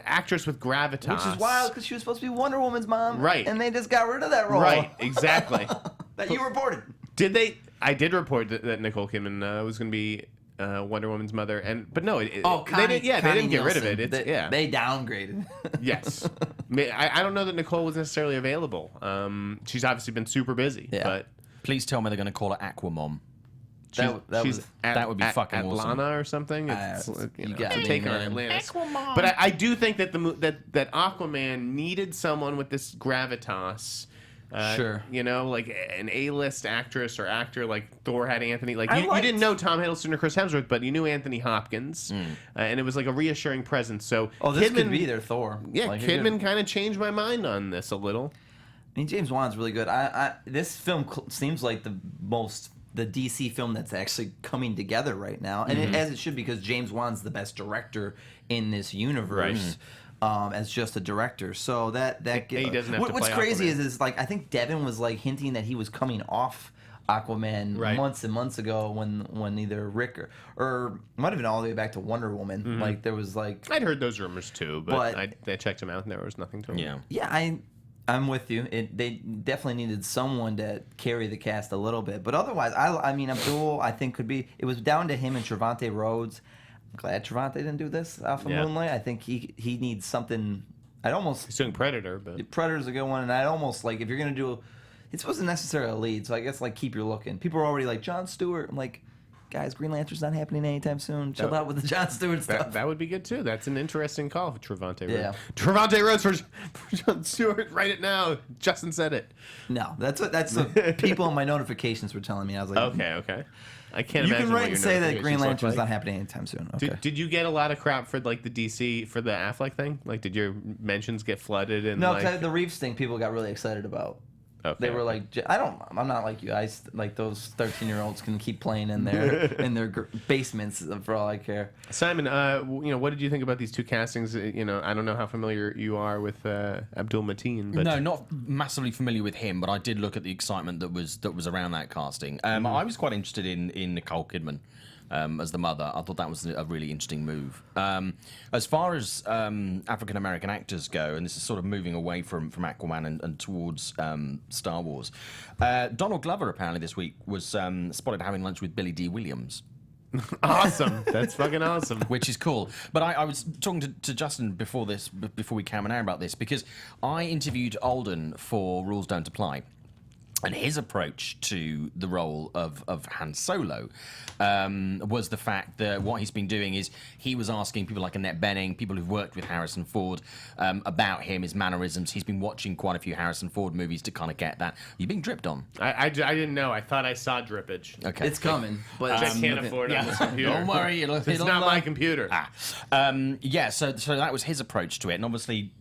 actress with gravitas. Which is wild because she was supposed to be Wonder Woman's mom. Right. And they just got rid of that role. Right, exactly. That you reported. Did they? I did report that Nicole Kidman was going to be Wonder Woman's mother, but no, they didn't get rid of it. It's, they downgraded. Yes. I don't know that Nicole was necessarily available. She's obviously been super busy, Yeah. but Please tell me they're going to call her Aquamom. that would be fucking awesome. Atlanta or something. It's, you got me, taking on man. Atlantis. But I do think that that Aquaman needed someone with this gravitas. Sure. You know, like an A-list actress or actor like Thor had Anthony. Like you liked- didn't know Tom Hiddleston or Chris Hemsworth, but you knew Anthony Hopkins, and it was like a reassuring presence. So This Kidman, could be their Thor. Yeah, Like, Kidman kind of changed my mind on this a little. I mean, James Wan's really good. This film seems like the DC film that's actually coming together right now, and as it should, because James Wan's the best director in this universe. As just a director, so that He doesn't have to what's play crazy Aquaman. is like I think Devin was like hinting that he was coming off Aquaman Right. months and months ago when either Rick or it might have been all the way back to Wonder Woman. Like there was like I'd heard those rumors too, but But- I checked them out and there was nothing to them. Yeah. yeah, I'm with you. They definitely needed someone to carry the cast a little bit, but otherwise, I mean, Abdul, I think could be. It was down to him and Trevante Rhodes. I'm glad Trevante didn't do this off of Yeah. Moonlight. I think he needs something. He's doing Predator, but Predator's a good one, and I'd almost like if you're gonna do. It's wasn't necessarily a lead, so I guess like keep your looking. People are already like Jon Stewart. I'm like, guys, Green Lantern's not happening anytime soon. Chill out with the Jon Stewart stuff. that would be good too. That's an interesting call for Trevante Rhodes. Yeah. Trevante Rhodes for Jon Stewart. Write it now. Justin said it. No, that's what people in my notifications were telling me. I was like, Okay. I can't You imagine can what write your and say that Green notifications look Lantern's like. not happening anytime soon. Okay. Did you get a lot of crap for like the DC for the Affleck thing? Like, did your mentions get flooded and No, like? because the Reeves thing, people got really excited about. Okay, They were like, I'm not like you. Like those 13-year-olds can keep playing in their basements for all I care. Simon, what did you think about these two castings? I don't know how familiar you are with Abdul-Mateen, but No, not massively familiar with him, but I did look at the excitement that was around that casting. I was quite interested in Nicole Kidman as the mother. I thought that was a really interesting move. As far as African American actors go, and this is sort of moving away from Aquaman and towards Star Wars, Donald Glover apparently this week was spotted having lunch with Billy D. Williams. awesome. That's fucking awesome. Which is cool. But I was talking to Justin before we came on air about this, because I interviewed Alden for Rules Don't Apply. And his approach to the role of Han Solo was the fact that what he's been doing is he was asking people like Annette Bening, people who've worked with Harrison Ford, about him, his mannerisms. He's been watching quite a few Harrison Ford movies to kind of get that. You're being dripped on. I didn't know. I thought I saw drippage. Okay. It's coming, but I can't afford on this computer. Don't worry, It's not my computer. So that was his approach to it, and obviously,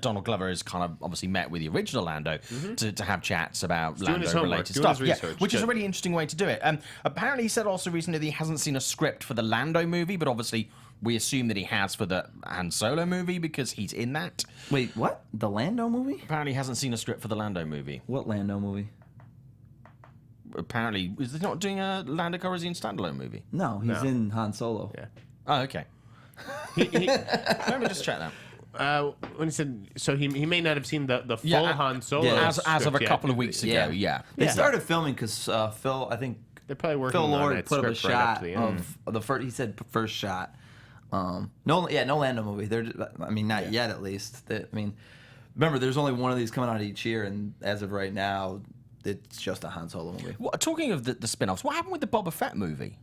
Donald Glover has kind of obviously met with the original Lando to have chats about doing his homework, Lando-related doing stuff, his research. which is a Good. really interesting way to do it. Apparently, he said also recently that he hasn't seen a script for the Lando movie, but obviously we assume that he has for the Han Solo movie because he's in that. wait, what? The Lando movie? Apparently, he hasn't seen a script for the Lando movie. What Lando movie? Apparently, is he not doing a Lando Calrissian standalone movie? No, he's in Han Solo. Yeah. Oh, okay. Let me just check that. When he said, so he may not have seen the full Yeah, Han Solo. yeah. As of a script yet. couple of weeks ago, yeah. They started filming because Phil, I think They're probably working Phil on Lord that put up a script right up shot to the end. of the first. He said first shot. No Lando movie. Not yet at least. Remember, there's only one of these coming out each year, and as of right now, it's just a Han Solo movie. Talking of the spin-offs, what happened with the Boba Fett movie?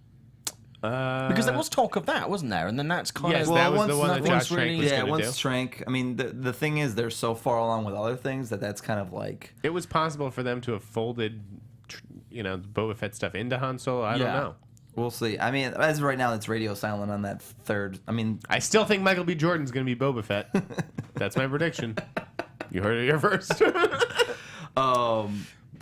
Because there was talk of that, wasn't there? And then that's kind Yes, of... that was the one that Josh Trank was Yeah, going to do. once Trank. I mean, the thing is, they're so far along with other things that's kind of like... It was possible for them to have folded, Boba Fett stuff into Han Solo. I don't know. We'll see. I mean, as of right now, it's radio silent on that third. I mean... I still think Michael B. Jordan's going to be Boba Fett. That's my prediction. You heard it here first.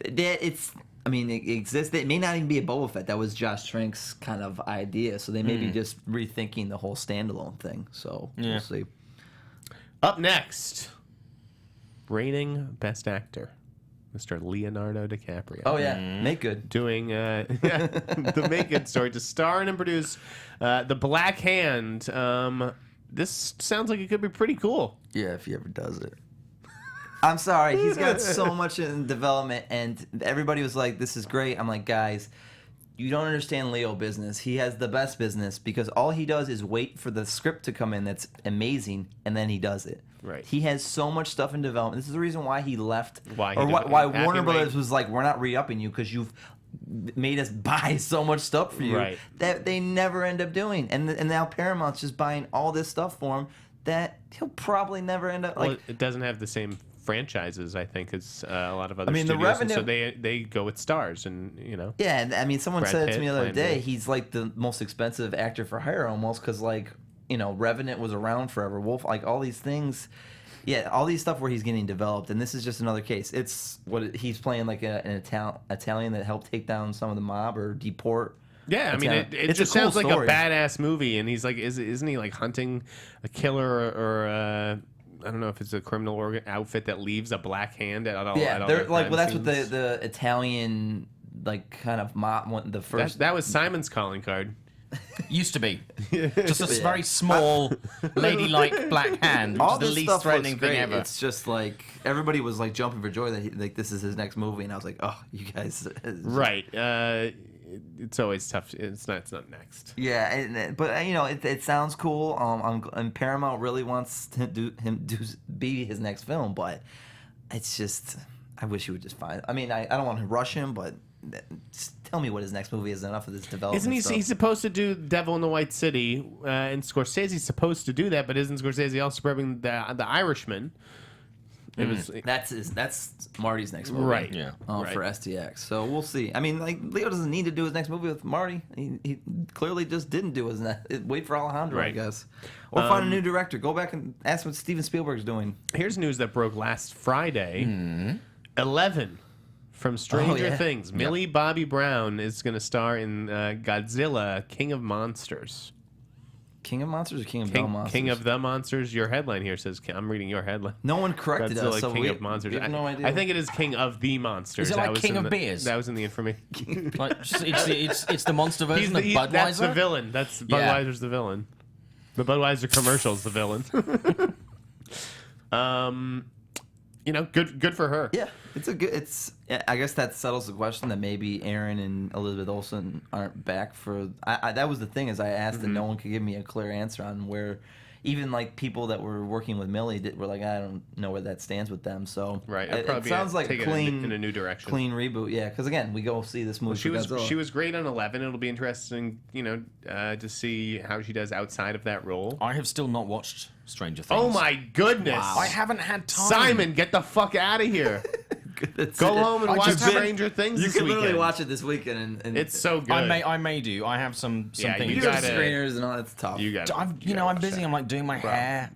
It exists. It may not even be a Boba Fett. That was Josh Trank's kind of idea. So they may be just rethinking the whole standalone thing. So we'll see. Up next, reigning Best Actor, Mr. Leonardo DiCaprio. Oh yeah, make good. Doing the Make Good story to star in and produce The Black Hand. This sounds like it could be pretty cool. Yeah, if he ever does it. I'm sorry, he's got so much in development, and everybody was like, "This is great." I'm like, guys, you don't understand Leo business. He has the best business because all he does is wait for the script to come in that's amazing, and then he does it. Right. He has so much stuff in development. This is the reason why he left, Why Warner Happy Brothers Wait. was like, "We're not re-upping you because you've made us buy so much stuff for you Right. that they never end up doing." And now Paramount's just buying all this stuff for him that he'll probably never end up like. Well, it doesn't have the same franchises, I think, as a lot of other I mean, the studios. And so revenue- they go with stars, and Yeah, and I mean, someone Brad said it to Pitt me the other playing day. Bill. He's like the most expensive actor for hire almost because, Revenant was around forever. Wolf, like all these things. Yeah, all these stuff where he's getting developed, and this is just another case. It's he's playing like an Italian that helped take down some of the mob or deport. yeah, I mean, it It's just a cool sounds like story. a badass movie. And he's like, isn't he like hunting a killer or I don't know if it's a criminal outfit that leaves a black hand at all. Yeah, at all they're their like, crime well, that's what scenes. the Italian kind of mob one. The first That was Simon's calling card. Used to be. Just a very small, ladylike black hand, which all is the this least stuff threatening looks great. thing ever. It's just like everybody was like jumping for joy that this is his next movie, and I was like, oh, you guys, Right. It's always tough. It's not next. Yeah, but it sounds cool. And Paramount really wants to be his next film, but it's just I wish he would just find. I mean, I don't want to rush him, but just tell me what his next movie is. Enough of this development. Isn't he? stuff. He's supposed to do Devil in the White City, and Scorsese's supposed to do that, but isn't Scorsese also prepping the Irishman? It was That's Marty's next movie, right. Yeah. Right. For STX. So we'll see. I mean, like Leo doesn't need to do his next movie with Marty. He clearly just didn't do his next. Wait for Alejandro, I Right. guess, or find a new director. Go back and ask what Steven Spielberg's doing. Here's news that broke last Friday. 11 from Stranger yeah. Things. Millie Bobby Brown is going to star in Godzilla, King of Monsters. King of Monsters or King of the Monsters? King of the Monsters. Your headline here says, I'm reading your headline. No one corrected Godzilla, us. So King we of Monsters. We have no idea. I think it is King of the Monsters. Is it like That was King in of the- Beers? That was in the information. Like, it's the monster version of Budweiser. That's the villain. That's Yeah. Budweiser's the villain. The Budweiser commercial's the villain. Good for her. Yeah, it's a good. I guess that settles the question that maybe Aaron and Elizabeth Olsen aren't back for. That was the thing is I asked and no one could give me a clear answer on where. Even like people that were working with Millie were like, I don't know where that stands with them. So Right. it sounds like a take it clean in a new direction. clean reboot. Yeah, because again, we go see this movie. She for was Godzilla. she was great on 11. It'll be interesting, to see how she does outside of that role. I have still not watched Stranger Things. Oh my goodness! I haven't had time. Simon, get the fuck out of here! That's Go it. home and I watch just haven't- Stranger Things You this can weekend. literally watch it this weekend, and It's so good. I may do. I have some Yeah, things. you you go to gotta- screeners and all. It's tough. You got. I'm busy. I'm like doing my hair.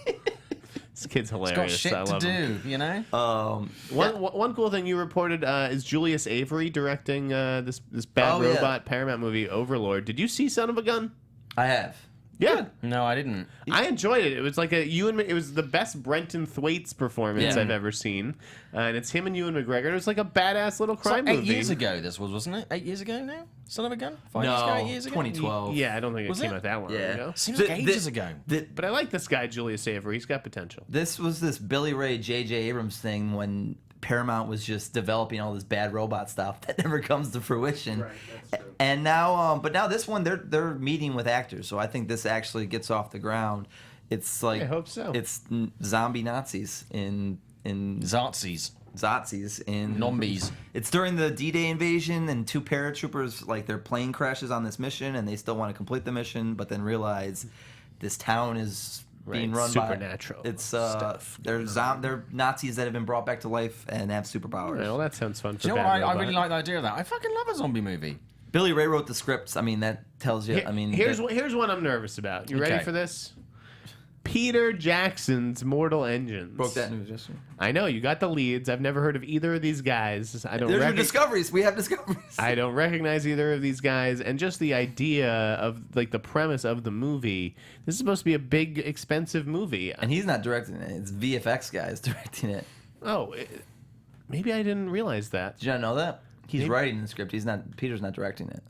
This kid's Got hilarious. shit I to love him. do. One cool thing you reported is Julius Avery directing this bad Oh, yeah. robot Paramount movie Overlord. Did you see Son of a Gun? I have. Yeah. No, I didn't. I enjoyed it. It was like it was the best Brenton Thwaites performance Yeah. I've ever seen, and it's him and Ewan McGregor. It was like a badass little It's like crime 8 movie. years ago. This wasn't it? 8 years ago now. Son of a gun. 5 years ago. No, 8 years ago. 2012. Yeah, I don't think Was it came it? out that long Yeah. ago. Seems like ages ago. But I like this guy, Julius Avery. He's got potential. This was this Billy Ray, J.J. Abrams thing when Paramount was just developing all this bad robot stuff that never comes to fruition. Right, that's true. And now, but now this one, they're meeting with actors, so I think this actually gets off the ground. It's like I hope so. It's zombie Nazis in Zartsies. Nazis in Zombies. It's during the D-Day invasion, and 2 paratroopers, like, their plane crashes on this mission, and they still want to complete the mission, but then realize this town is being run supernatural by... It's, stuff. they're Nazis that have been brought back to life and have superpowers. Well, that sounds fun. For Do you know Bad what? I Robot. really like the idea of that. I fucking love a zombie movie. Billy Ray wrote the scripts. I mean, that tells you... Here's what I'm nervous about. You ready Okay. for this? Peter Jackson's Mortal Engines. broke that news yesterday. I know you got the leads. I've never heard of either of these guys. I don't. There's your discoveries. We have discoveries. I don't recognize either of these guys, and just the idea of like the premise of the movie. This is supposed to be a big, expensive movie. And he's not directing it. It's VFX guys directing it. Maybe I didn't realize that. Did you not know that? He's Maybe. writing the script. Peter's not directing it.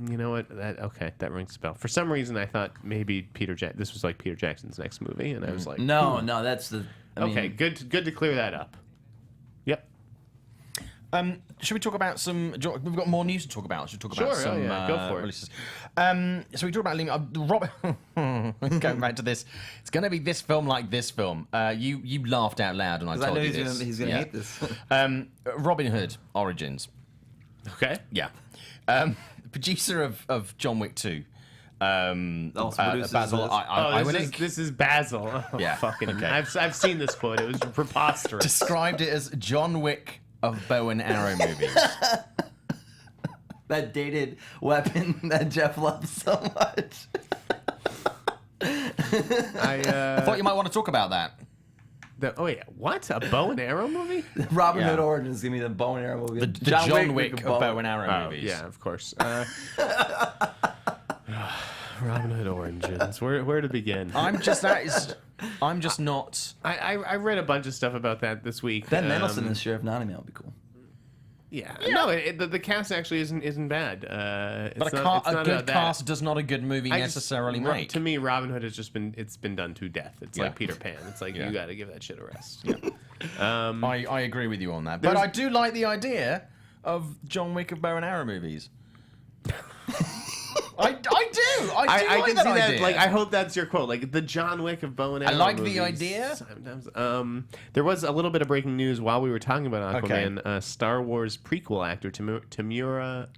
You know what? That rings a bell. For some reason, I thought maybe this was like Peter Jackson's next movie, and I was like, No, that's the... okay, good to clear that up. Yep. Should we talk about some... We've got more news to talk about. Should we talk about Sure, some go for it. releases? So we talk about... Robert... Going back to this. It's going to be this film like this film. You laughed out loud when I told you this. He's going to hate this. Robin Hood Origins. Okay. Yeah. Producer of John Wick 2. Also produces Basil this. This is Basil. Oh, Yeah, fucking. okay. I've seen this quote. It was preposterous. Described it as John Wick of bow and arrow movies. That dated weapon that Jeff loves so much. I thought you might want to talk about that. What? A bow and arrow movie? Robin Yeah. Hood Origins is going to be the bow and arrow movie. The John Wick of bow and arrow movies. Yeah, of course. Robin Hood Origins. Where to begin? I'm just not. I read a bunch of stuff about that this week. Ben Mendelsohn as Sheriff Nottingham would be cool. Yeah. No, the cast actually isn't bad. But a good cast does not a good movie necessarily make. To me, Robin Hood has just been done to death. It's like Peter Pan. It's like you got to give that shit a rest. I agree with you on that. But I do like the idea of John Wick of bow and arrow movies. I do. I can that see idea. that. Like, I hope that's your quote. Like the John Wick of bow and arrow. I like movies. the idea. Sometimes, there was a little bit of breaking news while we were talking about Aquaman. Star Wars prequel actor Tamura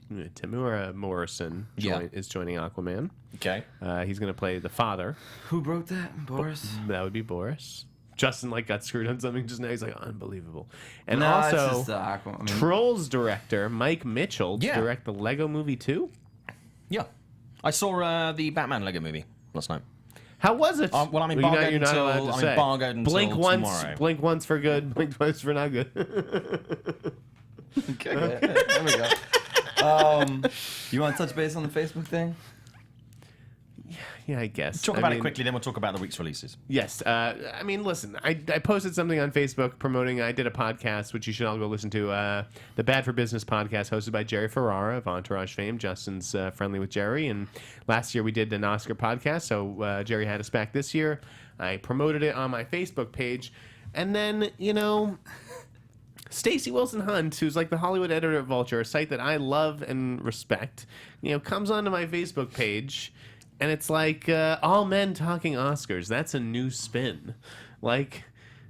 Morrison is joining Aquaman. Okay. He's going to play the father. Who wrote that? Boris? That would be Boris. Justin got screwed on something just now. He's like, unbelievable. And No, also, it's just Aquaman. Trolls director Mike Mitchell to Yeah. direct the Lego Movie 2. Yeah. I saw the Batman Lego movie last night. How was it? Well, I'm embargoed you're not allowed until- to I'm say. embargoed until blink once, tomorrow. Blink once for good, blink twice for not good. Okay, there we go. You want to touch base on the Facebook thing? Yeah, I guess. Talk I about mean, it quickly, then we'll talk about the week's releases. Yes. I mean, listen, I posted something on Facebook promoting, I did a podcast, which you should all go listen to, the Bad for Business podcast hosted by Jerry Ferrara of Entourage fame. Justin's friendly with Jerry. And last year we did an Oscar podcast, so Jerry had us back this year. I promoted it on my Facebook page. And then, Stacey Wilson Hunt, who's like the Hollywood editor at Vulture, a site that I love and respect, comes onto my Facebook page. And it's like, all men talking Oscars. That's a new spin. Like,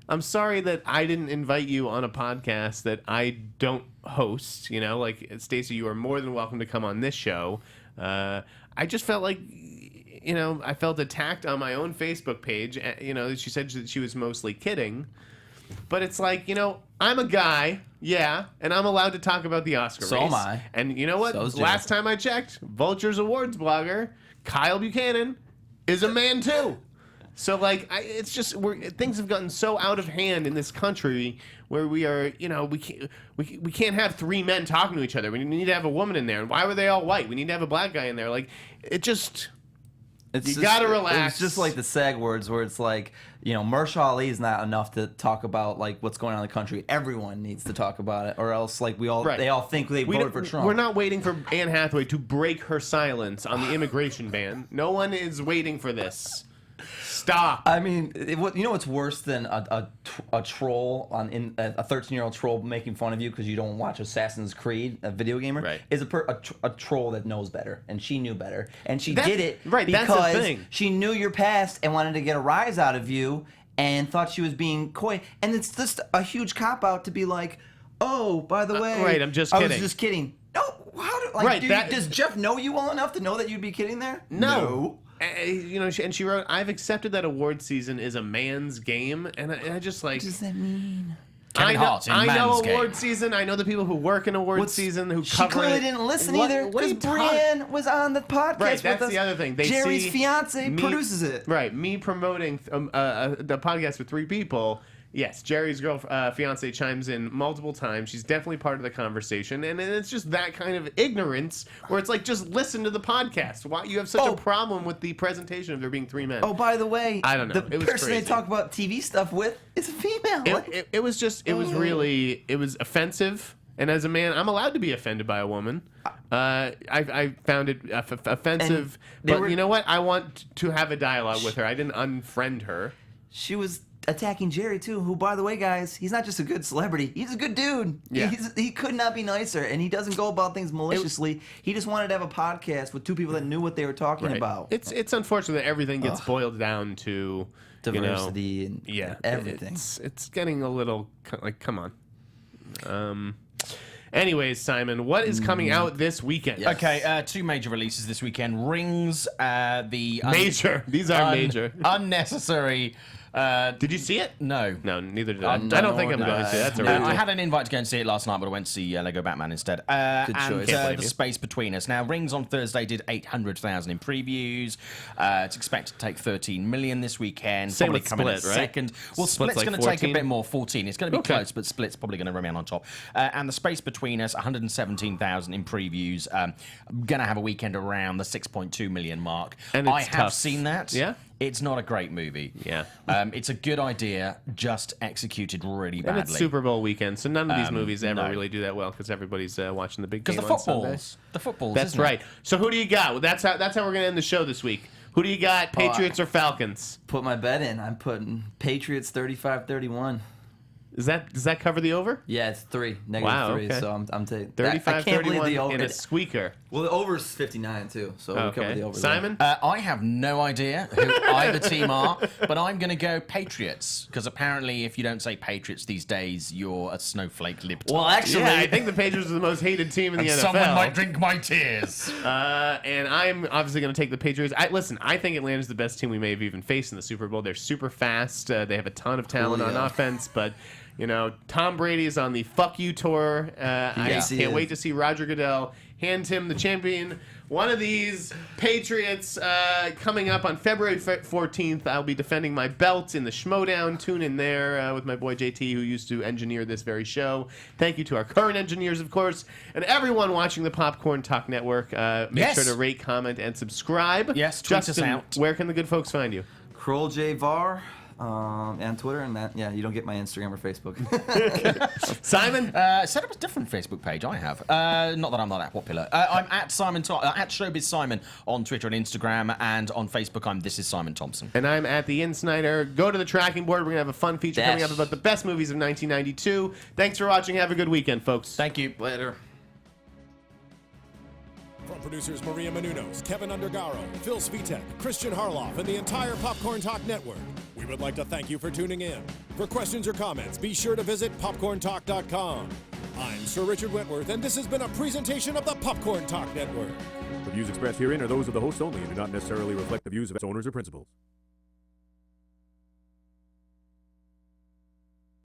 I'm sorry that I didn't invite you on a podcast that I don't host. Like, Stacey, you are more than welcome to come on this show. I just felt like, I felt attacked on my own Facebook page. She said that she was mostly kidding. But it's like, I'm a guy, and I'm allowed to talk about the Oscar race. So am I. And you know what? So's Jeff. Last time I checked, Vulture's awards blogger, Kyle Buchanan, is a man too. So it's just things have gotten so out of hand in this country where we are, we can't have three men talking to each other. We need to have a woman in there. And why were they all white? We need to have a black guy in there. Like it just. You gotta relax. It's just like the SAG words where it's like, Mahershala Ali is not enough to talk about like what's going on in the country. Everyone needs to talk about it, or else like they all think they voted for Trump. We're not waiting for Anne Hathaway to break her silence on the immigration ban. No one is waiting for this. Stop. I mean, what's worse than a troll a 13-year-old troll making fun of you because you don't watch Assassin's Creed, a video gamer, right. is a troll that knows better, and she knew better, and she did it right, because that's the thing. she knew your past and wanted to get a rise out of you, and thought she was being coy. And it's just a huge cop-out to be like, oh, by the way, right, I'm just I kidding. was just kidding. No, how do, like, Right, does Jeff know you well enough to know that you'd be kidding there? No. You know, and she wrote, I've accepted that award season is a man's game, and I just like... What does that mean? Kevin Hart in I know Man's award Game. season. I know the people who work in award season who cover it. She clearly didn't listen either What are because you Brienne was on the podcast Right, with that's us. the other thing. Jerry's fiance produces it. Right, me promoting the podcast with 3 people. Yes, Jerry's fiance chimes in multiple times. She's definitely part of the conversation, and it's just that kind of ignorance where it's like, just listen to the podcast. Why you have such a problem with the presentation of there being 3 men? Oh, by the way, I don't know. the It was person crazy. they talk about TV stuff with is a female. It was just, it was really, it was offensive. And as a man, I'm allowed to be offended by a woman. I found it offensive. But you know what? I want to have a dialogue with her. I didn't unfriend her. She was attacking Jerry too, who, by the way, guys, he's not just a good celebrity, he's a good dude. Yeah. He could not be nicer, and he doesn't go about things maliciously. He just wanted to have a podcast with 2 people that knew what they were talking about. It's unfortunate that everything gets boiled down to Diversity and everything. It's getting a little like, come on. Anyways, Simon, what is coming out this weekend? Yes. Okay, 2 major releases this weekend. Rings, the... Major. These are major. Unnecessary... Did you see it? No. No, neither did I. I don't think I'm going to see it. That's a I had an invite to go and see it last night, but I went to see Lego Batman instead. Good and choice. Can't blame The you. Space Between Us. Now, Rings on Thursday did 800,000 in previews. It's expected to take 13 million this weekend. Same probably with coming in Split, right? second. Well, Split's Split's like going to take a 14? bit more, 14. It's going to be Okay. close, but Split's probably going to remain on top. And The Space Between Us, 117,000 in previews. Going to have a weekend around the 6.2 million mark. And it's I have tough. seen that. Yeah? It's not a great movie. Yeah. It's a good idea, just executed really badly. And it's Super Bowl weekend, so none of these movies ever no. really do that well because everybody's watching the big game Because on Sunday. the footballs. That's isn't it? right. So who do you got? Well, that's how we're gonna end the show this week. Who do you got? Patriots or Falcons? Put my bet in. I'm putting Patriots 35-31. Does that cover the over? Yeah, it's 3, -3. Wow, okay. So I'm taking I can't believe 35-31 the over. in a squeaker. Well, the over's 59 too, so we'll cover Okay. the over. Simon? I have no idea who either team are, but I'm going to go Patriots, because apparently if you don't say Patriots these days, you're a snowflake libtard. Well, actually, Yeah, I think the Patriots are the most hated team in the NFL. Someone might drink my tears. And I'm obviously going to take the Patriots. I think Atlanta's the best team we may have even faced in the Super Bowl. They're super fast. They have a ton of talent on Julio. offense, but you know, Tom Brady is on the fuck you tour. I Yes, he can't is. wait to see Roger Goodell hand him the champion. One of these Patriots coming up on February 14th. I'll be defending my belt in the Schmodown. Tune in there with my boy JT, who used to engineer this very show. Thank you to our current engineers, of course, and everyone watching the Popcorn Talk Network. Make Yes. sure to rate, comment, and subscribe. Yes, tweet us Justin, out. where can the good folks find you? Kroll J Var and Twitter, and that, you don't get my Instagram or Facebook. Simon? Set up a different Facebook page. I have. Not that I'm not that popular. I'm at at Showbiz Simon on Twitter and Instagram, and on Facebook I'm This Is Simon Thompson. And I'm at the Sneider. Go to the tracking board. We're going to have a fun feature coming up about the best movies of 1992. Thanks for watching. Have a good weekend, folks. Thank you. Later. From producers Maria Menounos, Kevin Undergaro, Phil Svitek, Christian Harloff, and the entire Popcorn Talk Network, we would like to thank you for tuning in. For questions or comments, be sure to visit popcorntalk.com. I'm Sir Richard Wentworth, and this has been a presentation of the Popcorn Talk Network. The views expressed herein are those of the hosts only and do not necessarily reflect the views of its owners or principals.